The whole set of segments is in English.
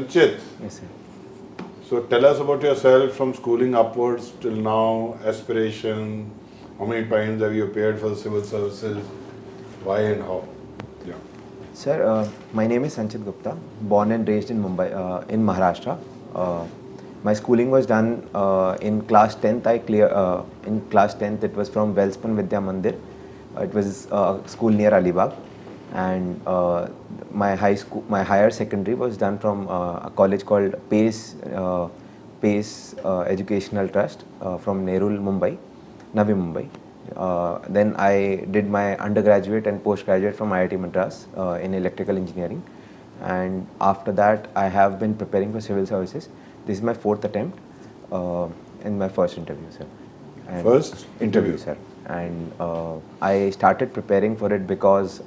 Sanchit, Yes, sir. so tell us about yourself from schooling upwards till now, aspiration, how many times have you appeared for the civil services, why and how? Yeah. Sir, my name is Sanchit Gupta, born and raised in Mumbai, in Maharashtra. My schooling was done in class 10th. In class 10th, it was from Wellspun Vidya Mandir. It was a school near Alibag. And my higher secondary was done from a college called Pace Educational Trust from Nerul, Mumbai, Navi Mumbai. Then I did my undergraduate and postgraduate from IIT Madras in electrical engineering. And after that, I have been preparing for civil services. This is my fourth attempt in my first interview, sir. And First interview, sir. And I started preparing for it because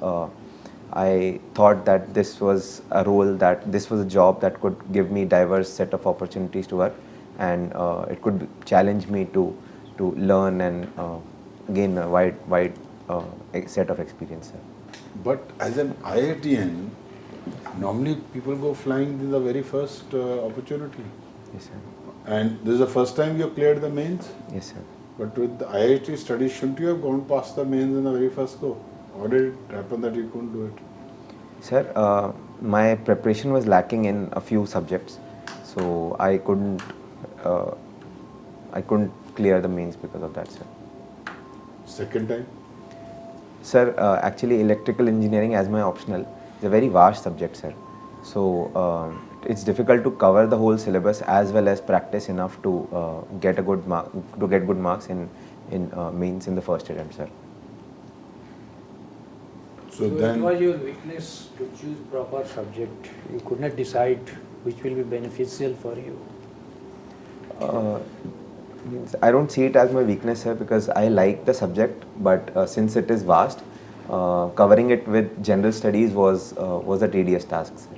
I thought that this was a job that could give me diverse set of opportunities to work, and it could challenge me to learn and gain a wide set of experience, sir. But as an IITian, normally people go flying in the very first opportunity. Yes, sir. And this is the first time you cleared the mains? Yes, sir. But with the IIT studies, shouldn't you have gone past the mains in the very first go? How did it happen that you couldn't do it? Sir, my preparation was lacking in a few subjects, so I couldn't clear the mains because of that, sir. Second time? Sir, actually electrical engineering as my optional is a very vast subject, sir. So it's difficult to cover the whole syllabus as well as practice enough to get good marks in mains in the first attempt, sir. So then, it was your weakness to choose proper subject. You could not decide which will be beneficial for you. I don't see it as my weakness, sir, because I like the subject, but since it is vast, covering it with general studies was a tedious task, sir.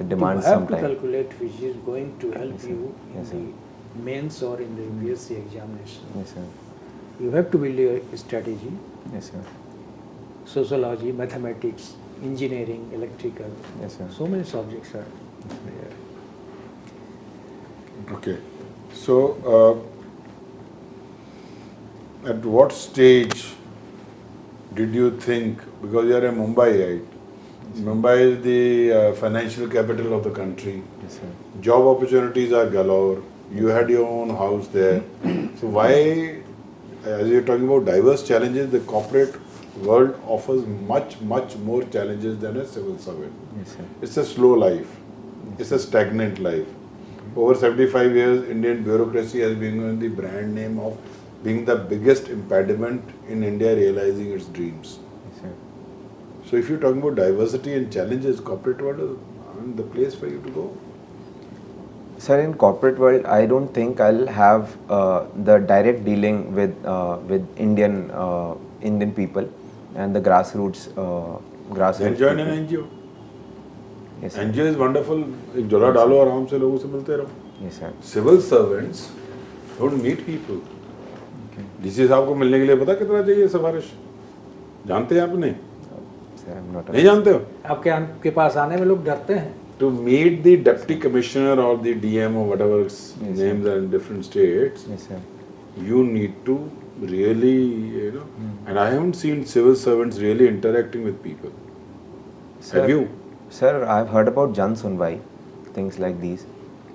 It demands you have some to time. calculate which is going to help Yes, sir. you Yes, in the mains or in the UPSC examination. Yes, sir. You have to build a strategy. Yes, sir. Sociology, mathematics, engineering, electrical. Yes, sir. So many subjects are there. okay. So, at what stage did you think, because you are in Mumbai, right? Mumbai is the financial capital of the country. Yes, sir. Job opportunities are galore. You had your own house there. So why, as you're talking about diverse challenges, the corporate world offers much more challenges than a civil servant. Yes, sir. It's a slow life. It's a stagnant life. Over 75 years, Indian bureaucracy has been given the brand name of being the biggest impediment in India realizing its dreams. Yes, sir. So if you're talking about diversity and challenges, corporate world is the place for you to go. Sir, in corporate world, I don't think I'll have the direct dealing with Indian people and the grassroots. Then join an people. NGO. Yes, sir. NGO is wonderful. एक जोला डालो आराम से लोगों से मिलते रहो. Yes, sir. Civil servants don't meet people. DC साहब को मिलने के लिए पता कितना चाहिए सिफारिश? जानते हैं आपने? Sir, I'm not. नहीं जानते हो? आपके पास आने में लोग डरते हैं. To meet the deputy commissioner or the DM or whatever names are in different states, Yes, sir. you need to really, and I haven't seen civil servants really interacting with people. Sir, Have you? Sir, I've heard about Jan Sunwai, things like these.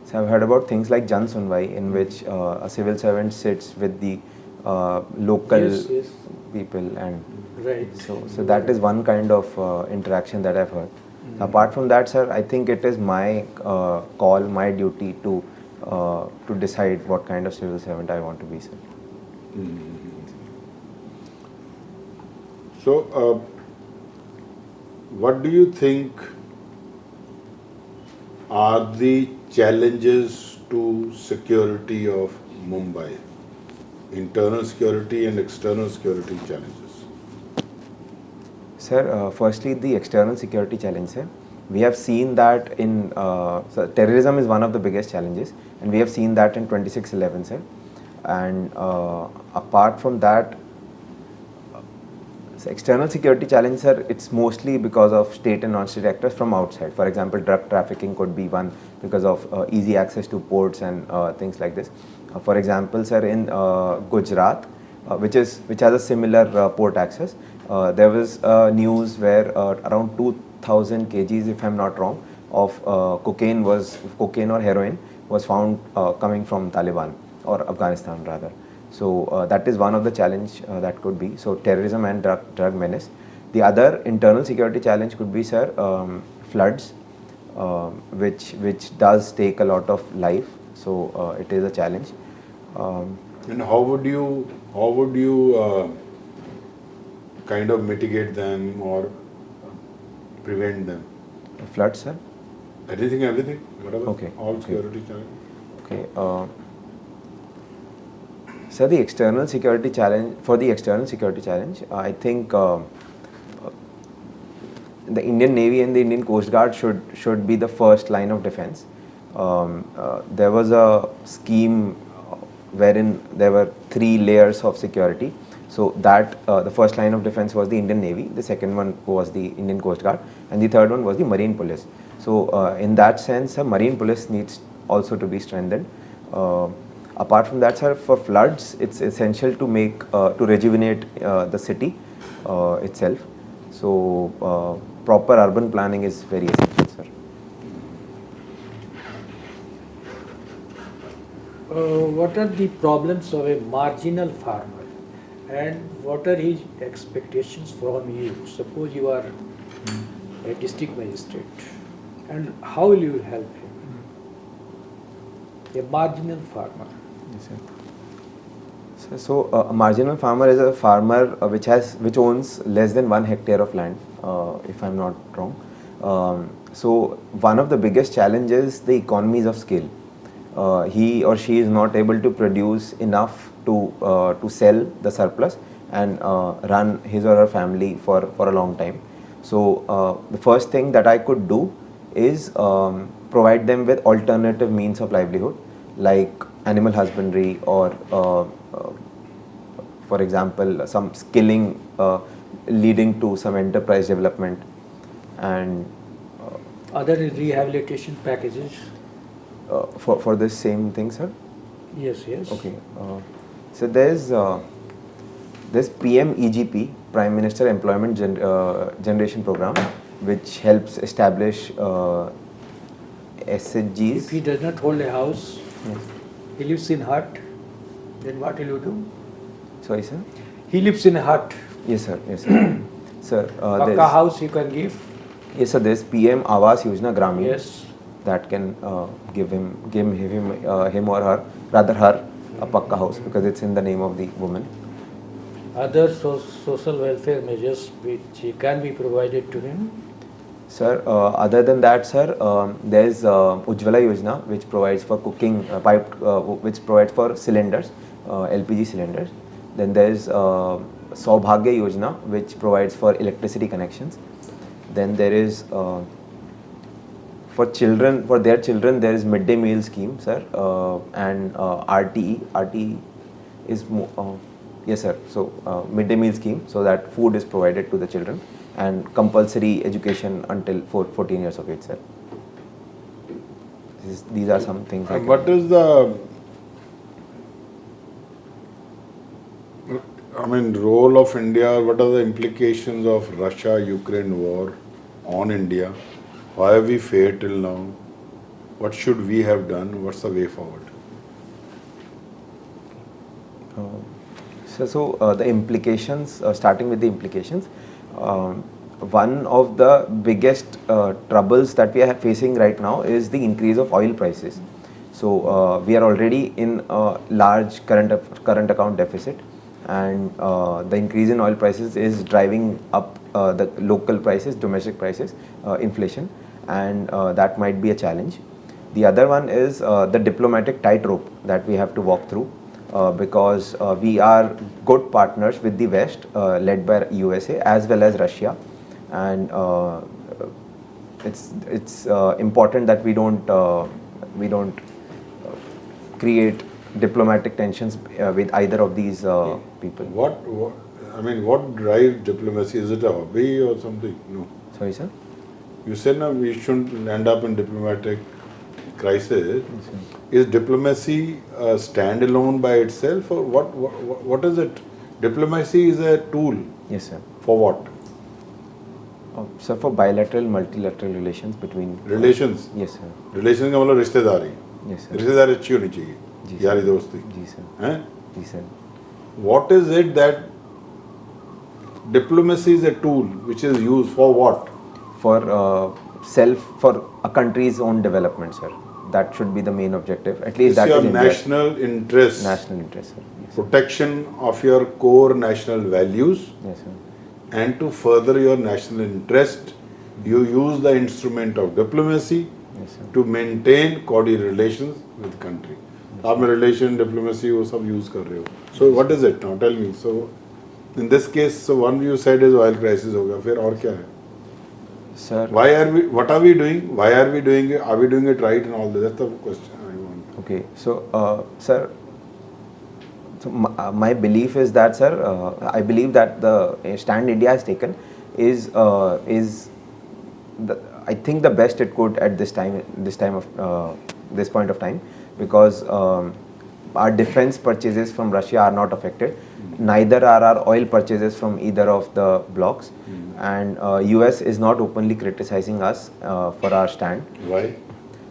So I've heard about things like Jan Sunwai, in which a civil servant sits with the local Yes. people, and Right. so that is one kind of interaction that I've heard. Apart from that, sir, I think it is my call, my duty to decide what kind of civil servant I want to be, sir. So, what do you think are the challenges to security of Mumbai? Internal security and external security challenges. Sir, firstly, the external security challenge, sir. We have seen that so terrorism is one of the biggest challenges, and we have seen that in 26/11, sir. And apart from that, So external security challenge, sir, it's mostly because of state and non-state actors from outside. For example, drug trafficking could be one because of easy access to ports and things like this. For example, sir, in Gujarat, which has a similar port access, there was news where around 2,000 kgs, if I'm not wrong, of cocaine or heroin was found coming from Taliban or Afghanistan rather. So that is one of the challenge that could be. So terrorism and drug menace. The other internal security challenge could be, sir, floods, which does take a lot of life. So it is a challenge. And how would you kind of mitigate them or prevent them? Floods, sir. Everything, whatever. Okay. All Okay. security challenge. Okay. So the external security challenge, I think the Indian Navy and the Indian Coast Guard should be the first line of defense. There was a scheme wherein there were 3 layers of security. So that the first line of defense was the Indian Navy, the second one was the Indian Coast Guard, and the third one was the Marine Police. So in that sense, Marine Police needs also to be strengthened. Apart from that, sir, for floods, it's essential to rejuvenate the city itself. So proper urban planning is very essential, sir. What are the problems of a marginal farmer and what are his expectations from you? Suppose you are a district magistrate, and how will you help him? A marginal farmer. Yes, sir. So a marginal farmer is a farmer which owns less than 1 hectare of land, if I'm not wrong. So one of the biggest challenges is the economies of scale. He or she is not able to produce enough to sell the surplus and run his or her family for a long time. So the first thing that I could do is provide them with alternative means of livelihood, like animal husbandry or for example some skilling leading to some enterprise development and Other rehabilitation packages? For this same thing, sir. Yes, yes. Okay. So there's PMEGP, Prime Minister Employment Generation Program, which helps establish SHGs. If he does not hold a house, Yes. he lives in hut, then what will you do? Sorry, sir. He lives in a hut. Yes, sir. Yes, sir. Sir, Pakka house you can give. yes, sir. There's PM Awas Yojana Gramin. Yes. That can give him or her, rather her, a pakka house because it's in the name of the woman. Other social welfare measures which can be provided to him. Sir, other than that, sir, there's Ujjwala Yojana, which provides for cooking which provides for cylinders, LPG cylinders. Then there's Saubhagya Yojana, which provides for electricity connections. Then there is for their children, there is midday meal scheme, sir, and RTE. RTE is yes, sir. So midday meal scheme, so that food is provided to the children, and compulsory education until 14 years of age, sir. These are some things. What is the role of India? What are the implications of Russia-Ukraine war on India? Why have we failed till now? What should we have done? What's the way forward? So the implications, starting with the implications, one of the biggest troubles that we are facing right now is the increase of oil prices. So we are already in a large current account deficit, and the increase in oil prices is driving up the local prices, domestic prices, inflation, and that might be a challenge. The other one is the diplomatic tightrope that we have to walk through, because we are good partners with the West, led by USA as well as Russia, and it's important that we don't create diplomatic tensions with either of these people. What I mean, what drives diplomacy? Is it a hobby or something? No. Sorry, sir. You said no, we shouldn't end up in diplomatic crisis. Yes, sir. Is diplomacy a standalone by itself, or what is it? Diplomacy is a tool Yes, sir. for what? Sir, for bilateral, multilateral relations between Relations. Yes, sir. Relations का मतलब रिश्तेदारी. Yes, sir. रिश्तेदारी अच्छी होनी चाहिए. जी, sir. यारी दोस्ती. जी, sir. हैं? जी, sir. What is it that diplomacy is a tool which is used for what? For for a country's own development, sir. That should be the main objective. At least It's that your is India's national interest. national interest, sir. Yes, sir. Protection of your core national values, Yes, sir. and to further your national interest, you use the instrument of diplomacy Yes, sir. to maintain cordial relations with country. आप में relation, diplomacy वो सब use कर रहे हो. So what is it now? Tell me. So in this case, so one you said is oil crisis होगा. फिर और क्या है? Sir. Why are we? What are we doing? Why are we doing it? Are we doing it right and all that? That's the question I want. Okay, so sir, so my belief is that, sir, I believe that the stand India has taken is I think the best it could at this time of this point of time, because our defense purchases from Russia are not affected. Neither are our oil purchases from either of the blocs, and US is not openly criticizing us for our stand. Why?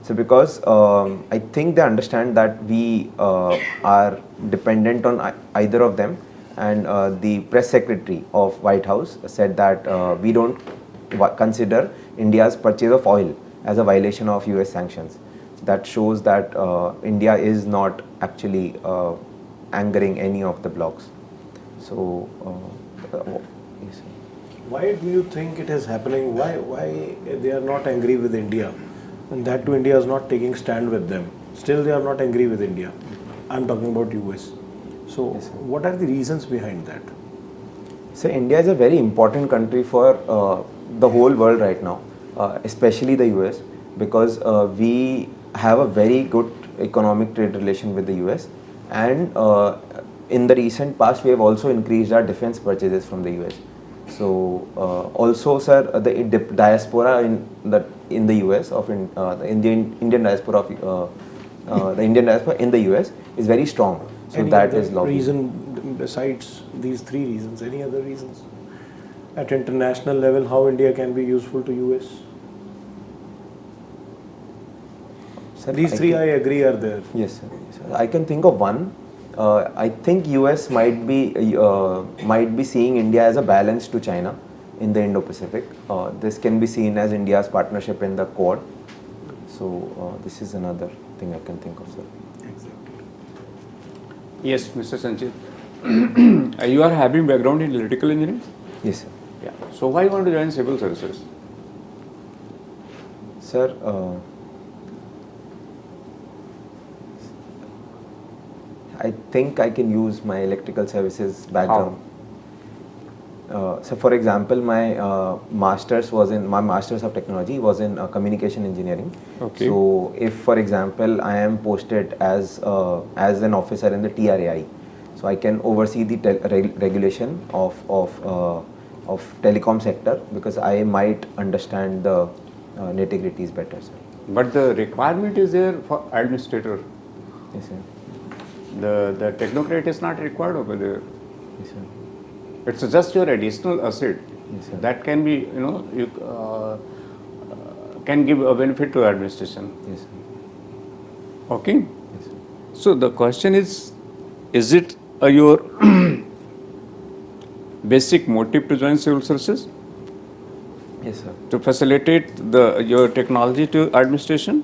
So because I think they understand that we are dependent on either of them, and the press secretary of White House said that we don't consider India's purchase of oil as a violation of US sanctions. That shows that India is not actually angering any of the blocs. So, yes, sir. Why do you think it is happening? Why they are not angry with India? And that too, India is not taking stand with them. Still, they are not angry with India. I'm talking about US. So, Yes, sir. what are the reasons behind that? So India is a very important country for the whole world right now, especially the US, because we have a very good economic trade relation with the US, and in the recent past we have also increased our defense purchases from the US. So also, sir, the diaspora in the US of the Indian diaspora of the Indian diaspora in the US is very strong. So Any that other is lobbying. reason besides these three reasons? Any other reasons? At international level, how India can be useful to US? Sir, These three, I agree, are there. Yes, sir. Yes, sir. I can think of one. I think US might be seeing India as a balance to China in the Indo-Pacific. This can be seen as India's partnership in the Quad. So this is another thing I can think of, sir. Exactly. Yes, Mr. Sanchit. You are having background in electrical engineering? Yes, sir. Yeah. So why you want to join civil services? Sir, I think I can use my electrical services background. So, for example, my master's of technology was in communication engineering. Okay. So, if for example I am posted as an officer in the TRAI, so I can oversee the regulation of telecom sector, because I might understand the nitty-gritties better, sir. But the requirement is there for administrator. Yes, sir. The technocrat is not required over there. Yes, sir. It's just your additional asset Yes, sir. that can be, you can give a benefit to administration. Yes, sir. Okay. Yes, sir. So the question is it your basic motive to join civil services Yes, sir. to facilitate your technology to administration?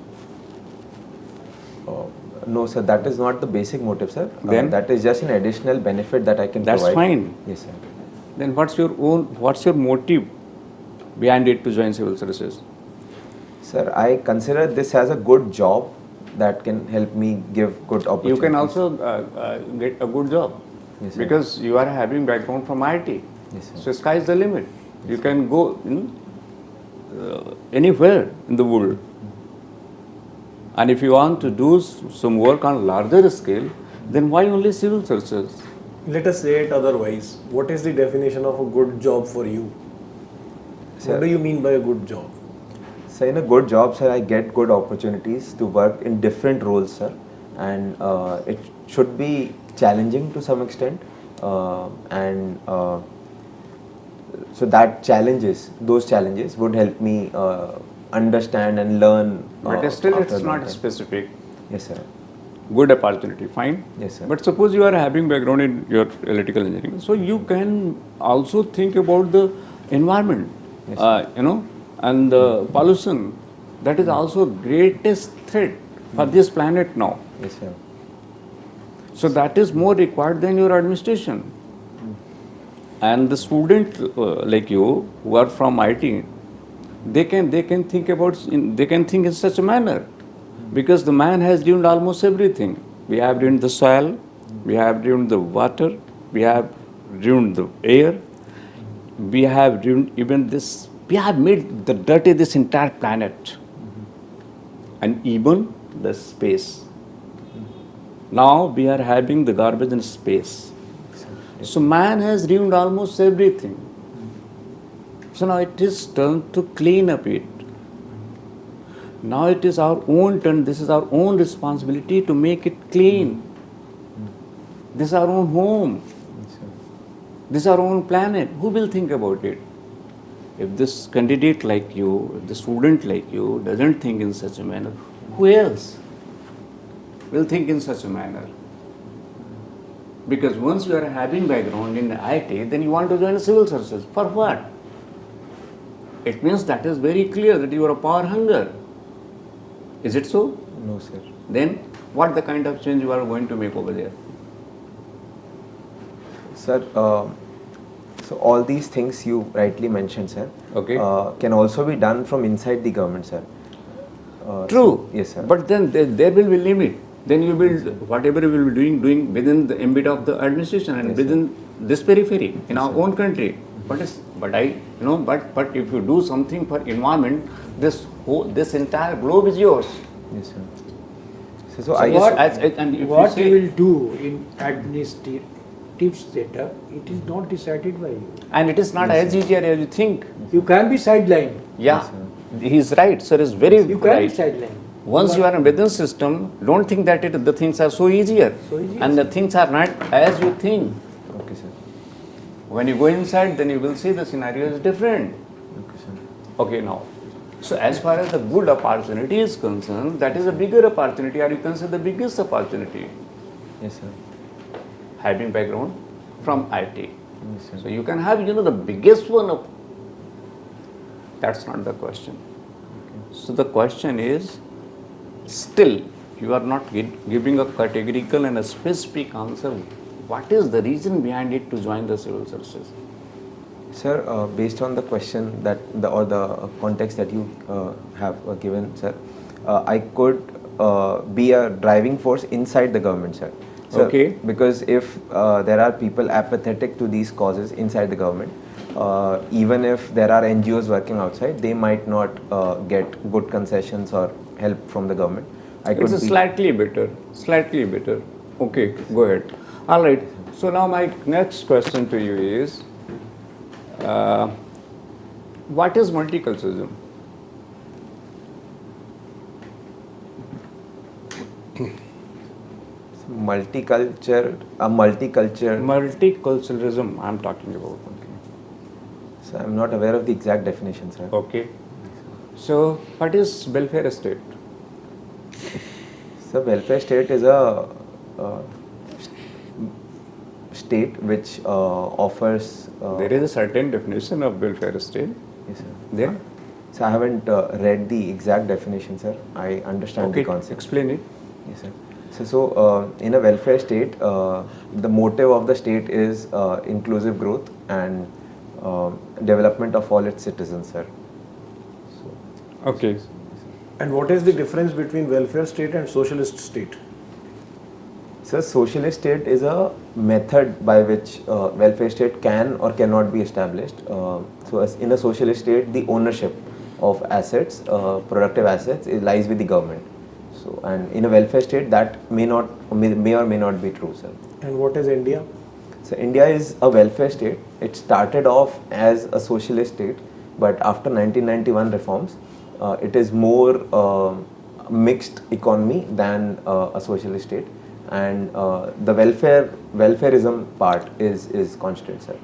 No, sir, that is not the basic motive, sir. Then? That is just an additional benefit that I can That's provide. fine. Yes, sir. Then what's your motive behind it to join civil services? Sir, I consider this as a good job that can help me give good You opportunities. can also get a good job Yes, sir. because you are having background from IT. Yes, sir. So sky is the limit. You can go anywhere in the world. And if you want to do some work on larger scale, then why only civil services? Let us say it otherwise. What is the definition of a good job for you? Sir. What do you mean by a good job? So in a good job, sir, I get good opportunities to work in different roles, sir, and it should be challenging to some extent, and so those challenges would help me understand and learn. But still, after it's a long not time. specific. Yes, sir. Good opportunity, fine. Yes, sir. But suppose you are having background in your electrical engineering, so you can also think about the environment, Yes, and the pollution. That is also greatest threat for this planet now. Yes, sir. So that is more required than your administration. And the student like you who are from IT, they can think in such a manner, because the man has ruined almost everything. We have ruined the soil, we have ruined the water, we have ruined the air, we have ruined even this. We have made the dirty this entire planet, and even the space. Now we are having the garbage in space. So man has ruined almost everything. So now it is turn to clean up it. Now it is our own turn. This is our own responsibility to make it clean. This is our own home. This is our own planet. Who will think about it? If this candidate like you, if the student like you doesn't think in such a manner, who else will think in such a manner? Because once you are having background in IT, then you want to join the civil services. For what? It means that is very clear that you are a power hunger. Is it so? No, sir. Then what the kind of change you are going to make over there? Sir, so all these things you rightly mentioned, sir, Okay. Can also be done from inside the government, sir. True. Yes, sir. But then there will be limit. Then you will, whatever you will be doing within the ambit of the administration and Yes, within this periphery in our own country. But if you do something for environment, this entire globe is yours. Yes, sir. So, So I what- guess And if What you you say, will do in administrative setup, it is not decided by you. and it is not as easy as you think. You can be sidelined. Yeah, he is right. Sir is very You can right. be sidelined. Once you are in within system, don't think that the things are so easier. So easy. And the things are not as you think. okay, sir. When you go inside, then you will see the scenario is different. Okay, sir. Okay, now. So as far as the good opportunity is concerned, that is a bigger opportunity, or you can say the biggest opportunity, Yes, sir. having background from IT. Yes, sir. So you can have, the biggest one of. That's not the question. So the question is, still you are not giving a categorical and a specific answer. What is the reason behind it to join the civil services? Sir, based on the question or the context that you have given, sir, I could be a driving force inside the government, sir. Okay. Because if there are people apathetic to these causes inside the government, even if there are NGOs working outside, they might not get good concessions or help from the government. It's a slightly better. Okay, go ahead. All right. So now my next question to you is, what is multiculturalism? Multiculturalism, I'm talking about. So I'm not aware of the exact definition, sir. Okay. So what is welfare state? So welfare state is a state which offers. There is a certain definition of welfare state. Yes, sir. There. So I haven't read the exact definition, sir. I understand Okay. the concept. Explain it. Yes, sir. So in a welfare state, the motive of the state is inclusive growth and development of all its citizens, sir. So, Okay. And what is the difference between welfare state and socialist state? so socialist state is a method by which welfare state can or cannot be established. So as in a socialist state, the ownership of assets, productive assets, it lies with the government. So, and in a welfare state, that may or may not be true, sir. And what is India? So India is a welfare state. It started off as a socialist state, but after 1991 reforms, it is more mixed economy than a socialist state, and the welfareism part is constant, sir.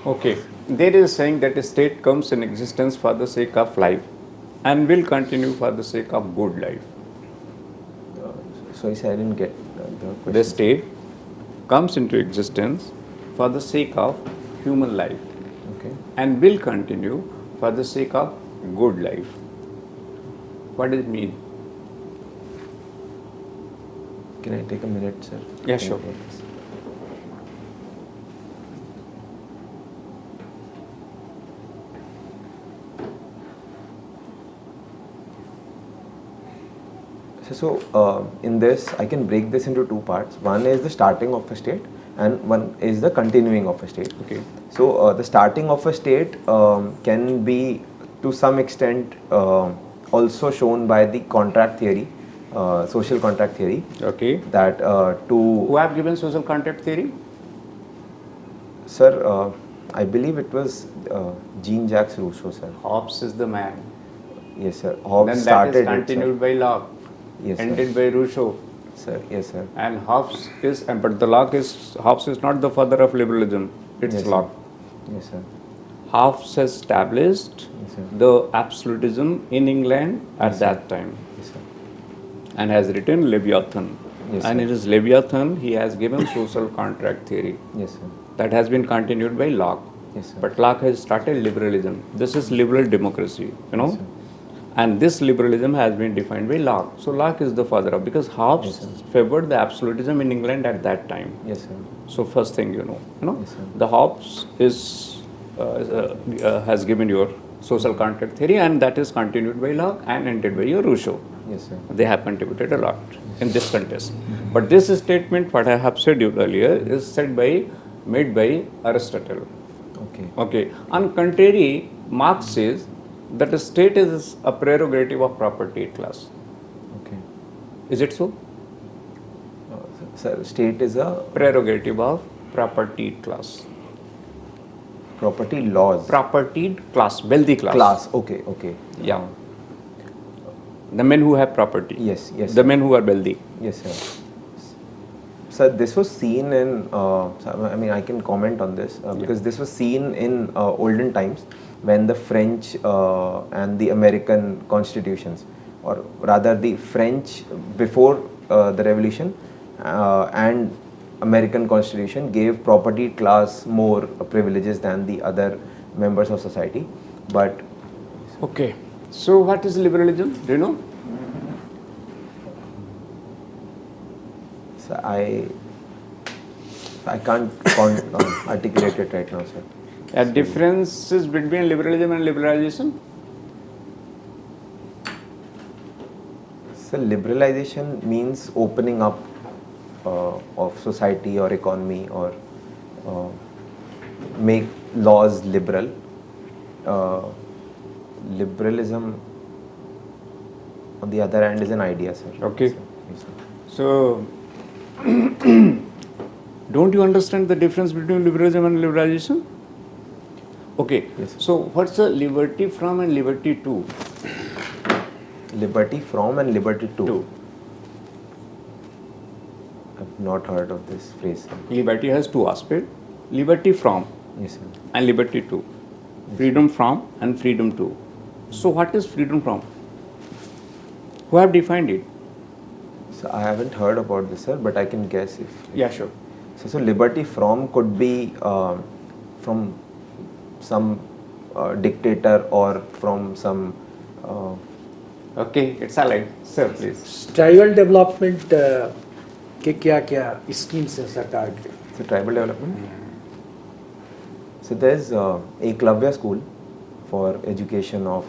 Okay. There is saying that a state comes in existence for the sake of life and will continue for the sake of good life. Sorry, sir, I didn't get the question. The state comes into existence for the sake of human life Okay. and will continue for the sake of good life. What does it mean? Can I take a minute, sir? Yeah, sure. Yes. So in this, I can break this into two parts. One is the starting of a state, and one is the continuing of a state. Okay. So the starting of a state can be, to some extent, also shown by the contract theory, social contract theory. Okay. That Who have given social contract theory? Sir, I believe it was Jean-Jacques Rousseau, sir. Hobbes is the man. Yes, sir. Hobbes Then that started is it, sir. continued by Locke, Yes, sir. ended by Rousseau. Sir, yes, sir. And Hobbes is, but the Hobbes is not the father of liberalism. It's Yes, sir. Locke. Yes, sir. Hobbes has established Yes, sir. the absolutism in England at Yes, sir. that time Yes, sir. and has written Leviathan. Yes, And sir. in his Leviathan, he has given social contract theory Yes, sir. that has been continued by Locke. Yes, sir. But Locke has started liberalism. This is liberal democracy, you know. Yes, sir. And this liberalism has been defined by Locke. So Locke is the father of, because Hobbes Yes, sir. favored the absolutism in England at that time. Yes, sir. So first thing you know, Yes, sir. the Hobbes has given your social contract theory, and that is continued by Locke and ended by your Rousseau. Yes, sir. They have contributed a lot in this contest. But this statement, what I have said you earlier, is made by Aristotle. Okay. Okay. On contrary, Marx says that a state is a prerogative of property class. Okay. Is it so? Sir, state is a Prerogative of property class. property laws. Propertied class, wealthy class. Class. Okay. Okay. Yeah. The men who have property. Yes. Yes. The sir. men who are wealthy. Yes, sir. Sir, this was seen in. I mean, I can comment on this because this was seen in olden times when the French and the American constitutions, or rather the French before the Revolution and American Constitution gave property class more privileges than the other members of society. But Okay. So what is liberalism? Do you know? so I can't articulate it right now, sir. A differences between liberalism and liberalization? So liberalization means opening up of society or economy, or make laws liberal. Liberalism, on the other hand, is an idea, sir. Okay. Yes, sir. So, don't you understand the difference between liberalism and liberalization? Okay. Yes, sir. So, what's the liberty from and liberty to? Liberty from and liberty to. To. I've not heard of this phrase, sir. Liberty has two aspects: liberty from Yes, sir. and liberty to. Freedom from and freedom to. So, what is freedom from? Who have defined it? So I haven't heard about this, sir, but I can guess if. Yeah, sure. So liberty from could be from some dictator or from some. Okay, it's alright. Sir, please. Tribal development के क्या क्या schemes हैं सरकार के? So tribal development. So there's Eklavya school for education of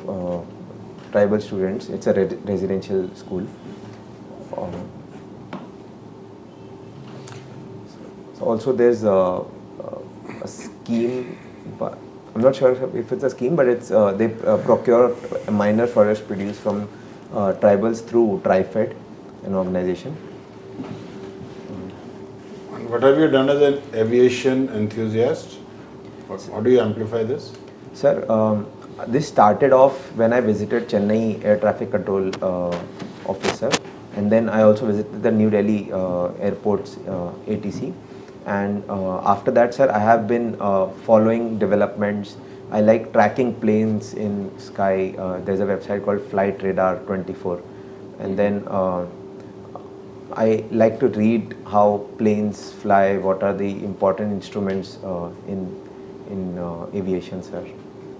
tribal students. It's a residential school. So also there's a scheme, but I'm not sure if it's a scheme, but it's they procure minor forest produce from tribals through TriFed, an organization. What have you done as an aviation enthusiast? How do you amplify this? Sir, this started off when I visited Chennai Air Traffic Control Officer, and then I also visited the New Delhi Airport's ATC. And after that, sir, I have been following developments. I like tracking planes in sky. There's a website called Flight Radar 24, and then I like to read how planes fly, what are the important instruments in aviation, sir,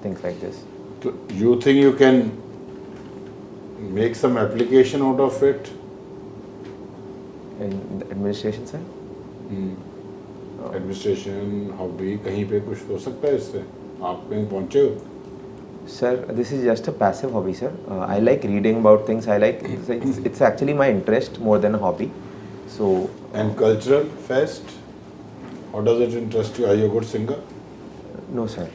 things like this. So you think you can make some application out of it? In the administration, sir? Administration hobby कहीं पे कुछ हो सकता है इससे आप कहीं पहुंचे हो Sir, this is just a passive hobby, sir. I like reading about things. I like it's actually my interest more than a hobby. So and cultural fest how does it interest you? Are you a good singer? no, sir.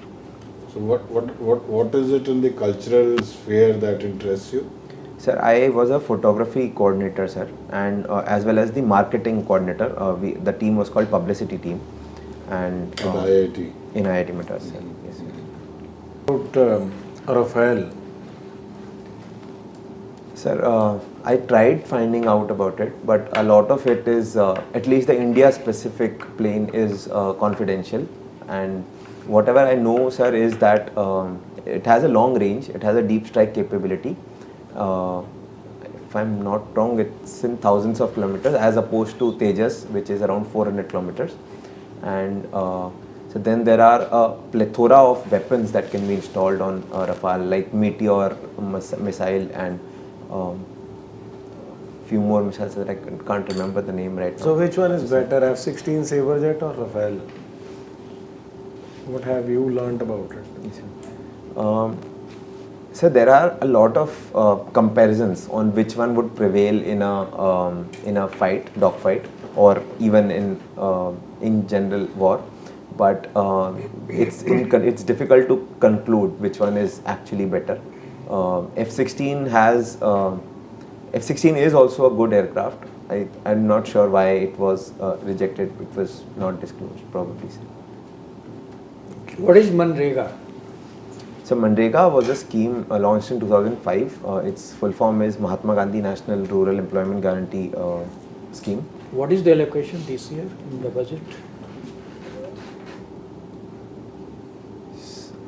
So what is it in the cultural sphere that interests you? Sir, I was a photography coordinator, sir, and as well as the marketing coordinator. The team was called publicity team, and At IIT. in IIT Madras, sir. Yes, sir. About Rafael. Sir, I tried finding out about it, but a lot of it is, at least the India-specific plane is confidential. And whatever I know, sir, is that it has a long range, it has a deep strike capability. If I'm not wrong, it's in thousands of kilometers as opposed to Tejas, which is around 400 kilometers. And so then there are a plethora of weapons that can be installed on Rafale, like Meteor missile and few more missiles that I can't remember the name right now. So which one is better, F-16 Saberjet or Rafael? What have you learnt about it? Yes, sir. So there are a lot of comparisons on which one would prevail in a fight, dogfight, or even in general war. But it's difficult to conclude which one is actually better. F-16 F-16 is also a good aircraft. I'm not sure why it was rejected. It was not disclosed, probably. What is Manrega? So Manrega was a scheme launched in 2005. Its full form is Mahatma Gandhi National Rural Employment Guarantee Scheme. What is the allocation this year in the budget?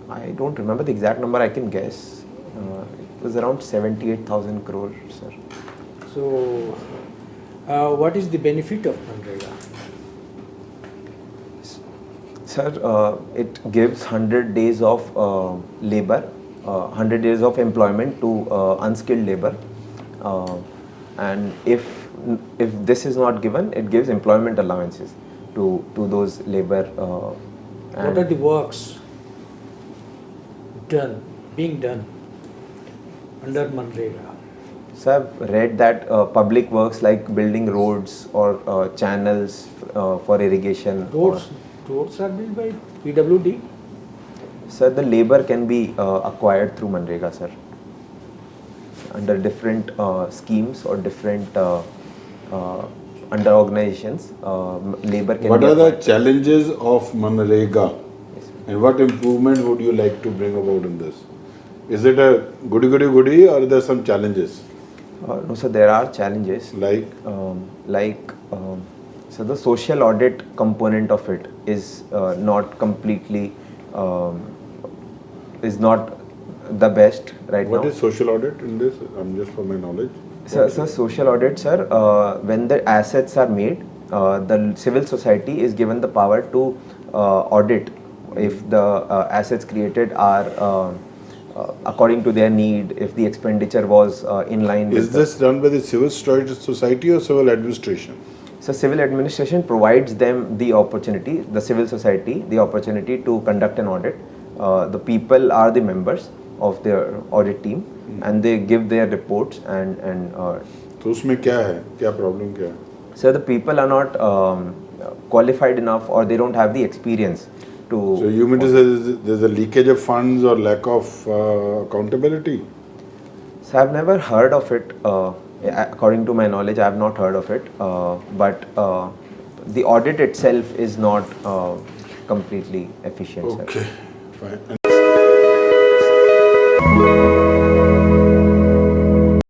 I don't remember the exact number. I can guess. It was around 78,000 crore, sir. So, what is the benefit of Manrega? Sir, it gives 100 days of labor, 100 days of employment to unskilled labor, and if this is not given, it gives employment allowances to those labor. What are the works being done under Manrega? So I've read that public works like building roads or channels for irrigation. Roads are built by PWD. Sir, the labor can be acquired through Manrega, sir, under different schemes or different under organizations. Labor can. What be are the acquired. challenges of Manrega, and what improvement would you like to bring about in this? Is it a goody or are there some challenges? No, sir, there are challenges. Like? So the social audit component of it is not completely, is not the best right now. What is social audit in this? Just for my knowledge. So social audit, sir, when the assets are made, the civil society is given the power to audit if the assets created are according to their need, if the expenditure was in line with. Is this done by the civil society or civil administration? So civil administration provides them the opportunity, the civil society, the opportunity to conduct an audit. The people are the members of their audit team, and they give their reports and. तो उसमें क्या है? क्या problem क्या है? So the people are not qualified enough, or they don't have the experience to. So you mean to say there's a leakage of funds or lack of accountability? So I've never heard of it. According to my knowledge, I have not heard of it. But the audit itself is not completely efficient, sir. Okay, fine.